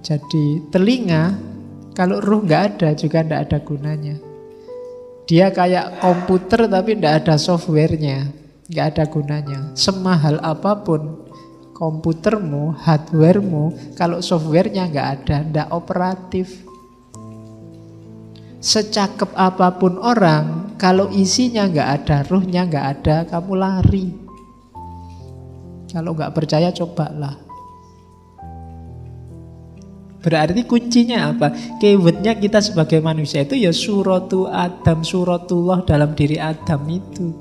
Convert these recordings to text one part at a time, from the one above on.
Jadi telinga, kalau ruh nggak ada juga nggak ada gunanya. Dia kayak komputer tapi nggak ada softwarenya, nggak ada gunanya. Semahal apapun komputermu, hardwaremu, kalau softwarenya nggak ada, nggak operatif. Secakep apapun orang, kalau isinya nggak ada, ruhnya nggak ada, kamu lari. Kalau nggak percaya, cobalah. Berarti kuncinya apa? Keywordnya kita sebagai manusia itu ya suratu Adam, suratullah dalam diri Adam itu.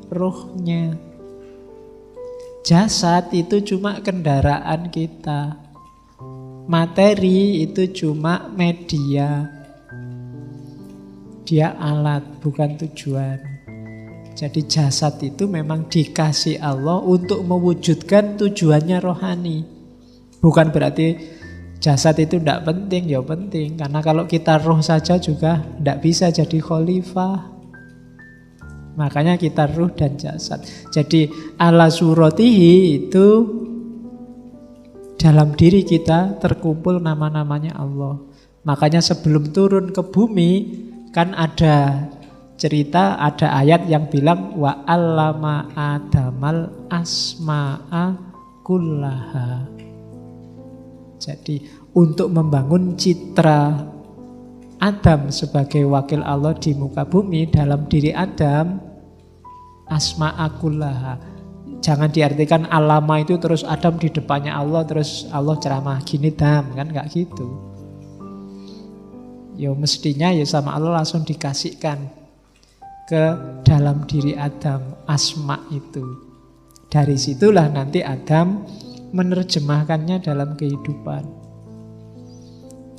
Ruhnya. Jasad itu cuma kendaraan kita. Materi itu cuma media. Dia alat, bukan tujuan. Jadi jasad itu memang dikasih Allah untuk mewujudkan tujuannya rohani. Bukan berarti jasad itu tidak penting, ya penting. Karena kalau kita roh saja juga tidak bisa jadi khalifah. Makanya kita ruh dan jasad. Jadi ala suratihi itu dalam diri kita terkumpul nama-namanya Allah. Makanya sebelum turun ke bumi kan ada cerita, ada ayat yang bilang wa 'allama adamal asma'a kullaha. Jadi untuk membangun citra Adam sebagai wakil Allah di muka bumi, dalam diri Adam asma'akullaha. Jangan diartikan alama itu terus Adam di depannya Allah, terus Allah ceramah gini dam, kan gak gitu. Ya mestinya ya sama Allah langsung dikasihkan ke dalam diri Adam asma itu. Dari situlah nanti Adam menerjemahkannya dalam kehidupan.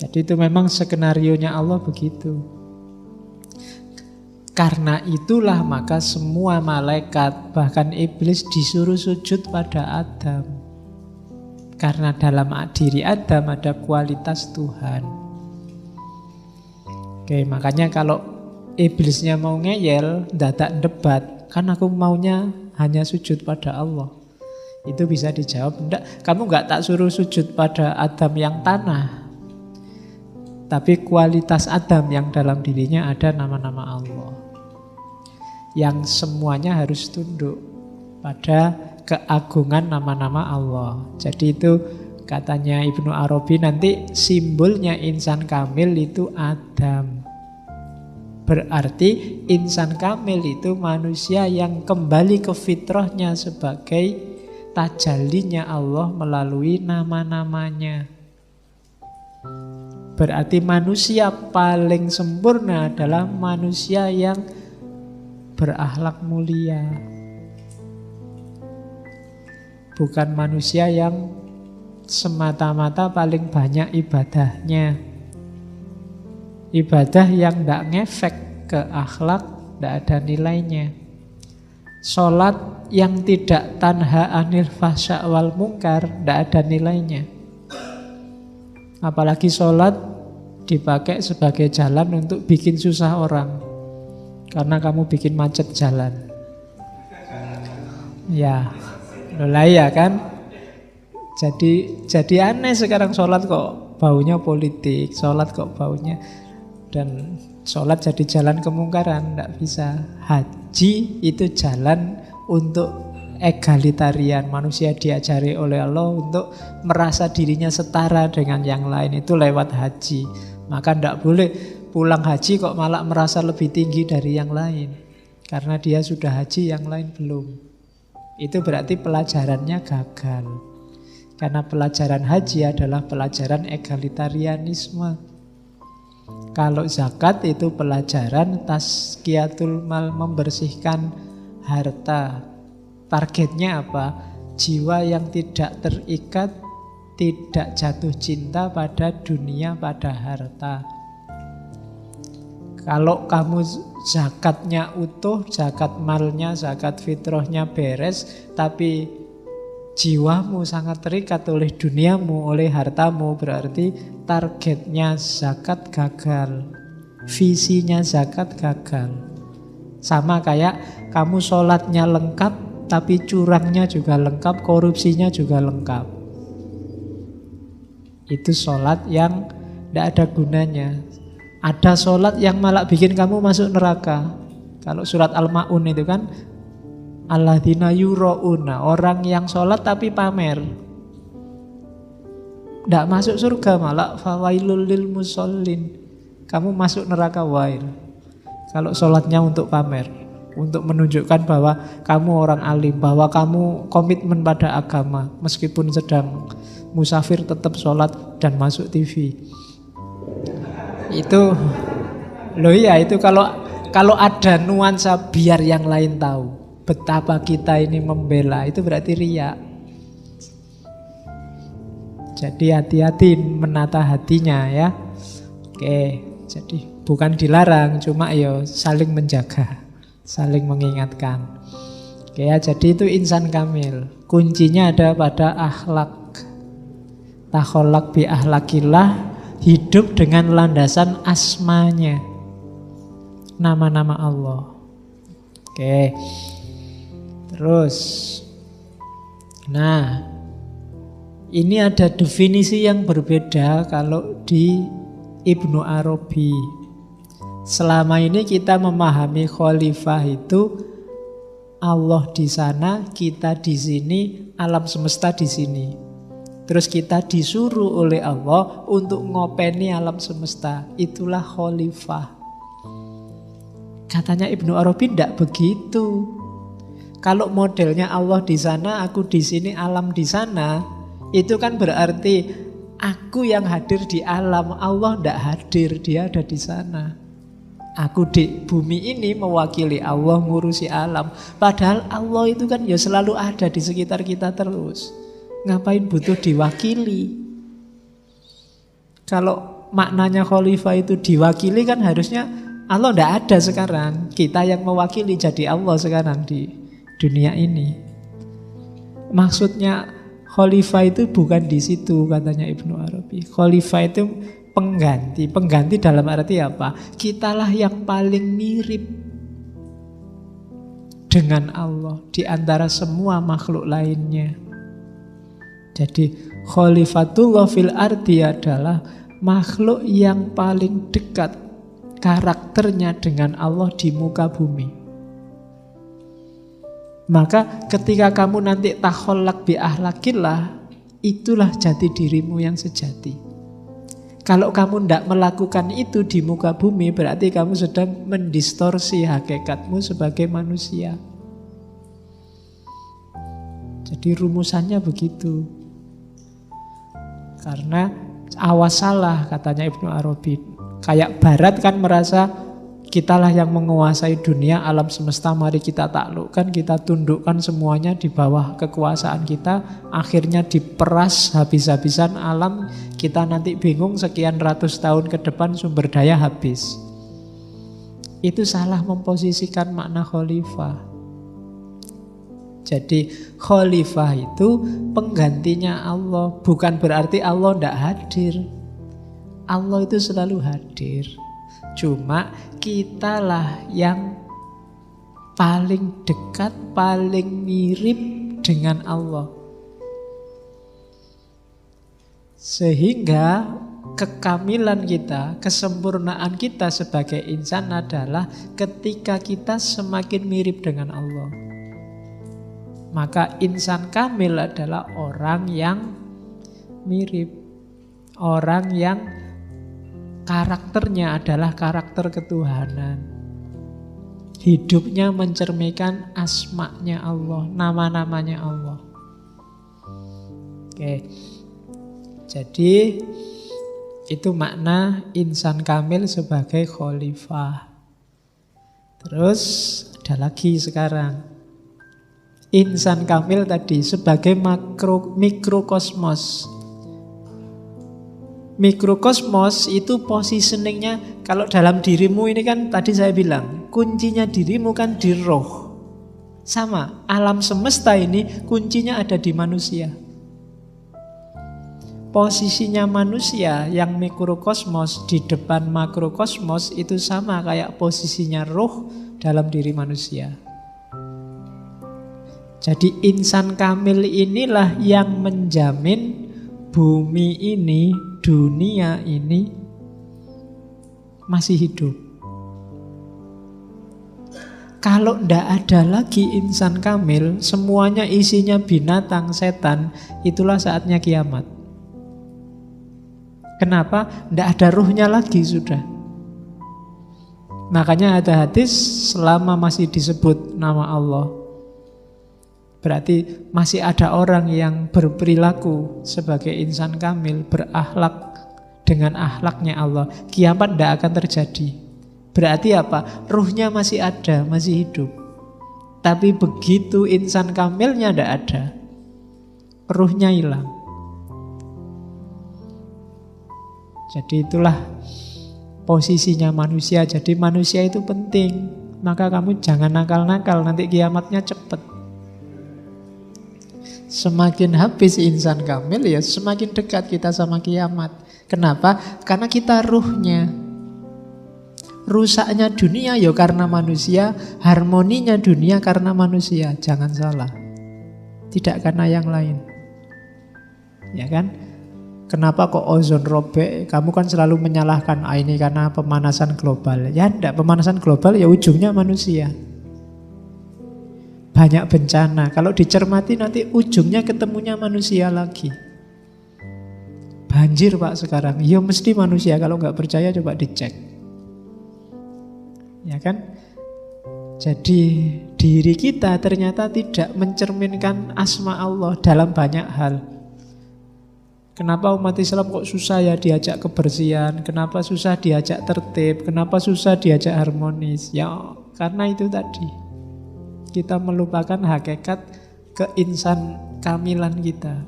Jadi itu memang skenarionya Allah begitu. Karena itulah maka semua malaikat, bahkan iblis disuruh sujud pada Adam. Karena dalam diri Adam ada kualitas Tuhan. Oke, makanya kalau iblisnya mau ngeyel, dadak debat, kan aku maunya hanya sujud pada Allah. Itu bisa dijawab, enggak, kamu enggak tak suruh sujud pada Adam yang tanah. Tapi kualitas Adam yang dalam dirinya ada nama-nama Allah. Yang semuanya harus tunduk pada keagungan nama-nama Allah. Jadi itu katanya Ibnu Arabi nanti simbolnya insan kamil itu Adam. Berarti insan kamil itu manusia yang kembali ke fitrahnya sebagai tajallinya Allah melalui nama-namanya. Berarti manusia paling sempurna adalah manusia yang berakhlak mulia. Bukan manusia yang semata-mata paling banyak ibadahnya. Ibadah yang tidak ngefek ke akhlak, tidak ada nilainya. Sholat yang tidak tanha anil fahsya wal mungkar, tidak ada nilainya. Apalagi sholat dipakai sebagai jalan untuk bikin susah orang, karena kamu bikin macet jalan. Ya, lah ya kan. Jadi aneh sekarang sholat kok baunya politik, sholat kok baunya, dan sholat jadi jalan kemungkaran, tidak bisa. Haji itu jalan untuk egalitarian, manusia diajari oleh Allah untuk merasa dirinya setara dengan yang lain, itu lewat haji. Maka tidak boleh pulang haji kok malah merasa lebih tinggi dari yang lain, karena dia sudah haji, yang lain belum. Itu berarti pelajarannya gagal. Karena pelajaran haji adalah pelajaran egalitarianisme. Kalau zakat itu pelajaran tazkiyatul mal, membersihkan harta. Targetnya apa? Jiwa yang tidak terikat, tidak jatuh cinta pada dunia, pada harta. Kalau kamu zakatnya utuh, zakat malnya, zakat fitrahnya beres, tapi jiwamu sangat terikat oleh duniamu, oleh hartamu, berarti targetnya zakat gagal, visinya zakat gagal. Sama kayak kamu sholatnya lengkap, tapi curangnya juga lengkap, korupsinya juga lengkap. Itu sholat yang tidak ada gunanya. Ada sholat yang malah bikin kamu masuk neraka. Kalau surat Al-Ma'un itu kan, alladzina yura'una, orang yang sholat tapi pamer, tidak masuk surga, malah fawailul lil musallin, kamu masuk neraka wail. Kalau sholatnya untuk pamer, untuk menunjukkan bahwa kamu orang alim, bahwa kamu komitmen pada agama, meskipun sedang musafir tetap sholat dan masuk TV. Itu loh ya, itu kalau ada nuansa biar yang lain tahu betapa kita ini membela, itu berarti riya. Jadi hati-hati menata hatinya ya. Oke, jadi bukan dilarang, cuma ya saling menjaga, saling mengingatkan. Oke ya, jadi itu insan kamil. Kuncinya ada pada akhlak. Takholak bi akhlakillah, hidup dengan landasan asmanya, nama-nama Allah. Oke. Terus, nah, ini ada definisi yang berbeda kalau di Ibnu Arabi. Selama ini kita memahami khalifah itu Allah di sana, kita di sini, alam semesta di sini. Terus kita disuruh oleh Allah untuk ngopeni alam semesta. Itulah khalifah. Katanya Ibnu Arabi tidak begitu. Kalau modelnya Allah di sana, aku di sini, alam di sana, itu kan berarti aku yang hadir di alam, Allah tidak hadir, dia ada di sana. Aku di bumi ini mewakili Allah ngurusi alam. Padahal Allah itu kan ya selalu ada di sekitar kita terus. Ngapain butuh diwakili? Kalau maknanya khalifah itu diwakili, kan harusnya Allah tidak ada sekarang. Kita yang mewakili jadi Allah sekarang di dunia ini. Maksudnya khalifah itu bukan di situ, katanya Ibnu Arabi. Khalifah itu pengganti. Pengganti dalam arti apa? Kitalah yang paling mirip dengan Allah di antara semua makhluk lainnya. Jadi khalifatullah fil ardi adalah makhluk yang paling dekat karakternya dengan Allah di muka bumi. Maka ketika kamu nanti takholak bi ahlakillah, itulah jati dirimu yang sejati. Kalau kamu tidak melakukan itu di muka bumi, berarti kamu sedang mendistorsi hakikatmu sebagai manusia. Jadi rumusannya begitu. Karena awas salah, katanya Ibnu Arabi. Kayak Barat kan merasa kitalah yang menguasai dunia, alam semesta, mari kita taklukkan, kita tundukkan semuanya di bawah kekuasaan kita. Akhirnya diperas habis-habisan alam, kita nanti bingung sekian ratus tahun ke depan sumber daya habis. Itu salah memposisikan makna khalifah. Jadi khalifah itu penggantinya Allah. Bukan berarti Allah tidak hadir. Allah itu selalu hadir. Cuma kitalah yang paling dekat, paling mirip dengan Allah. Sehingga kekamilan kita, kesempurnaan kita sebagai insan adalah ketika kita semakin mirip dengan Allah. Maka insan kamil adalah orang yang mirip, orang yang karakternya adalah karakter ketuhanan. Hidupnya mencerminkan asma'nya Allah, nama-namanya Allah. Oke. Jadi itu makna insan kamil sebagai khalifah. Terus ada lagi sekarang. Insan kamil tadi sebagai mikrokosmos. Mikrokosmos itu positioningnya, kalau dalam dirimu ini kan tadi saya bilang, kuncinya dirimu kan di roh. Sama, alam semesta ini kuncinya ada di manusia. Posisinya manusia yang mikrokosmos di depan makrokosmos itu sama kayak posisinya roh dalam diri manusia. Jadi insan kamil inilah yang menjamin bumi ini, dunia ini masih hidup. Kalau ndak ada lagi insan kamil, semuanya isinya binatang, setan, itulah saatnya kiamat. Kenapa? Ndak ada ruhnya lagi sudah. Makanya ada hadis, selama masih disebut nama Allah, berarti masih ada orang yang berperilaku sebagai insan kamil, berakhlak dengan akhlaknya Allah. Kiamat ndak akan terjadi. Berarti apa? Ruhnya masih ada, masih hidup. Tapi begitu insan kamilnya ndak ada, ruhnya hilang. Jadi itulah posisinya manusia. Jadi manusia itu penting. Maka kamu jangan nakal-nakal, nanti kiamatnya cepat. Semakin habis insan kamil, ya semakin dekat kita sama kiamat. Kenapa? Karena kita ruhnya. Rusaknya dunia ya karena manusia, harmoninya dunia karena manusia. Jangan salah. Tidak karena yang lain. Ya kan? Kenapa kok ozon robek? Kamu kan selalu menyalahkan, ini karena pemanasan global. Ya enggak, pemanasan global ya ujungnya manusia. Banyak bencana. Kalau dicermati nanti ujungnya ketemunya manusia lagi. Banjir Pak sekarang. Ya mesti manusia. Kalau nggak percaya coba dicek. Ya kan? Jadi diri kita ternyata tidak mencerminkan asma Allah dalam banyak hal. Kenapa umat Islam kok susah ya diajak kebersihan? Kenapa susah diajak tertib? Kenapa susah diajak harmonis? Ya karena itu tadi. Kita melupakan hakikat keinsan kamilan kita.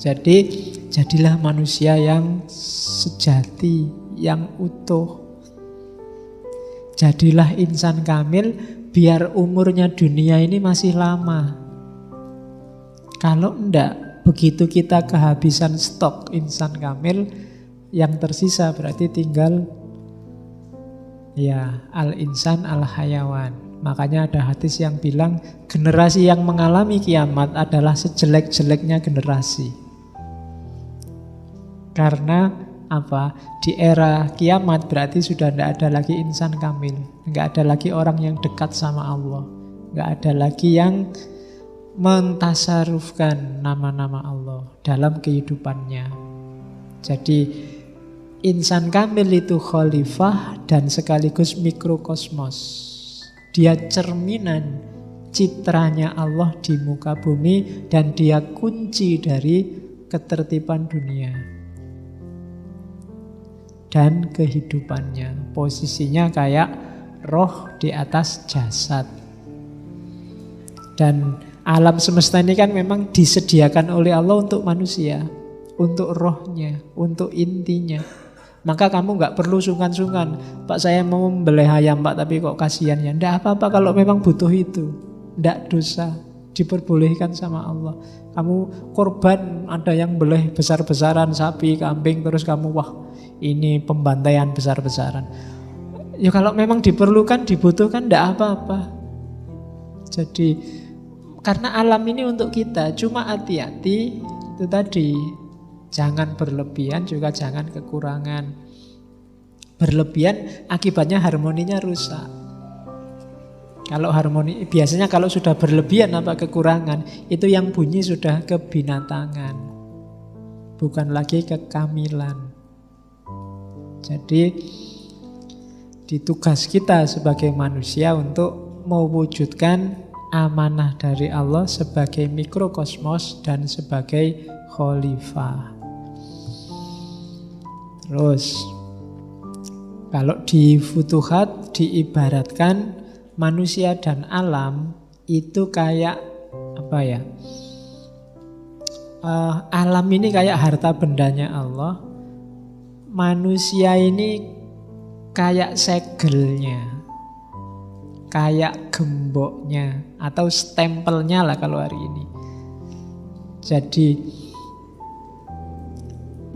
Jadi jadilah manusia yang sejati, yang utuh. Jadilah insan kamil biar umurnya dunia ini masih lama. Kalau enggak, begitu kita kehabisan stok insan kamil, yang tersisa berarti tinggal ya al-insan al-hayawan. Makanya ada hadis yang bilang generasi yang mengalami kiamat adalah sejelek-jeleknya generasi. Karena apa? Di era kiamat berarti sudah tidak ada lagi insan kamil, nggak ada lagi orang yang dekat sama Allah, nggak ada lagi yang mentasarufkan nama-nama Allah dalam kehidupannya. Jadi insan kamil itu khalifah dan sekaligus mikrokosmos. Dia cerminan citranya Allah di muka bumi dan dia kunci dari ketertiban dunia dan kehidupannya. Posisinya kayak roh di atas jasad. Dan alam semesta ini kan memang disediakan oleh Allah untuk manusia, untuk rohnya, untuk intinya. Maka kamu nggak perlu sungkan-sungkan, Pak saya mau membelih ayam Pak, tapi kok kasihan ya. Nggak apa-apa kalau memang butuh itu. Nggak dosa, diperbolehkan sama Allah. Kamu korban, ada yang beleh besar-besaran sapi, kambing, terus kamu wah ini pembantaian besar-besaran. Ya kalau memang diperlukan, dibutuhkan, nggak apa-apa. Jadi karena alam ini untuk kita, cuma hati-hati itu tadi. Jangan berlebihan, juga jangan kekurangan. Berlebihan akibatnya harmoninya rusak. Kalau harmoni, biasanya kalau sudah berlebihan apa kekurangan, itu yang bunyi sudah kebinatangan, bukan lagi kekamilan. Jadi di tugas kita sebagai manusia untuk mewujudkan amanah dari Allah sebagai mikrokosmos dan sebagai khalifah. Terus kalau di Futuhat diibaratkan manusia dan alam itu kayak apa ya? Alam ini kayak harta bendanya Allah. Manusia ini kayak segelnya, kayak gemboknya atau stempelnya lah kalau hari ini. Jadi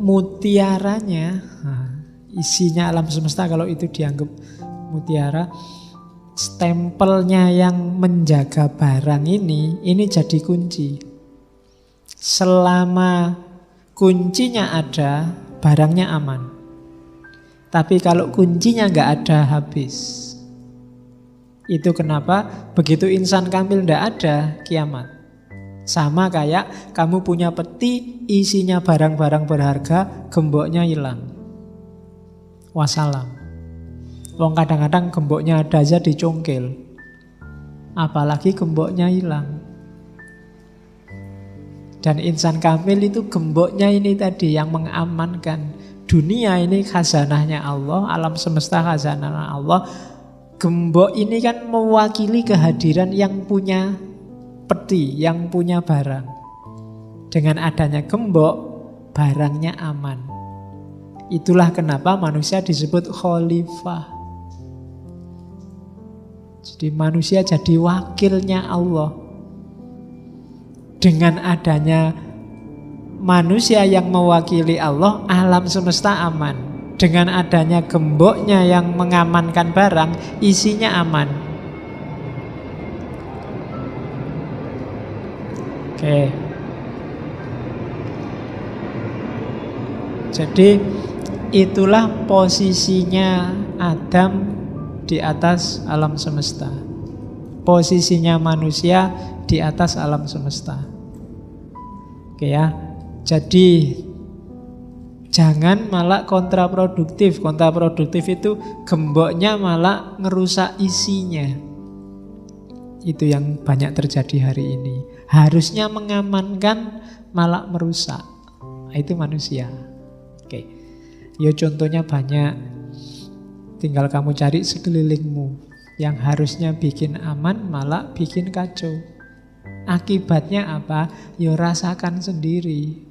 mutiaranya, isinya alam semesta kalau itu dianggap mutiara, stempelnya yang menjaga barang ini jadi kunci. Selama kuncinya ada, barangnya aman. Tapi kalau kuncinya nggak ada, habis. Itu kenapa begitu insan kamil nggak ada, kiamat. Sama kayak kamu punya peti, isinya barang-barang berharga, gemboknya hilang. Wassalam. Wong kadang-kadang gemboknya ada aja dicongkel. Apalagi gemboknya hilang. Dan insan kamil itu gemboknya ini tadi yang mengamankan. Dunia ini khazanahnya Allah, alam semesta khazanah Allah. Gembok ini kan mewakili kehadiran yang punya peti, yang punya barang. Dengan adanya gembok, barangnya aman. Itulah kenapa manusia disebut khalifah. Jadi manusia jadi wakilnya Allah. Dengan adanya manusia yang mewakili Allah, alam semesta aman. Dengan adanya gemboknya yang mengamankan barang, isinya aman. Oke. Jadi itulah posisinya Adam di atas alam semesta. Posisinya manusia di atas alam semesta. Oke ya. Jadi jangan malah kontraproduktif. Kontraproduktif itu gemboknya malah ngerusak isinya. Itu yang banyak terjadi hari ini. Harusnya mengamankan malah merusak. Itu manusia. Oke. Ya contohnya banyak. Tinggal kamu cari sekelilingmu. Yang harusnya bikin aman malah bikin kacau. Akibatnya apa? Ya rasakan sendiri.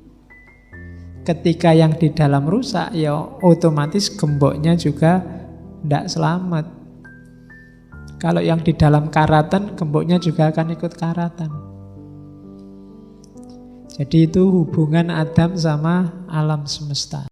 Ketika yang di dalam rusak, ya otomatis gemboknya juga tidak selamat. Kalau yang di dalam karatan, gemboknya juga akan ikut karatan. Jadi itu hubungan Adam sama alam semesta.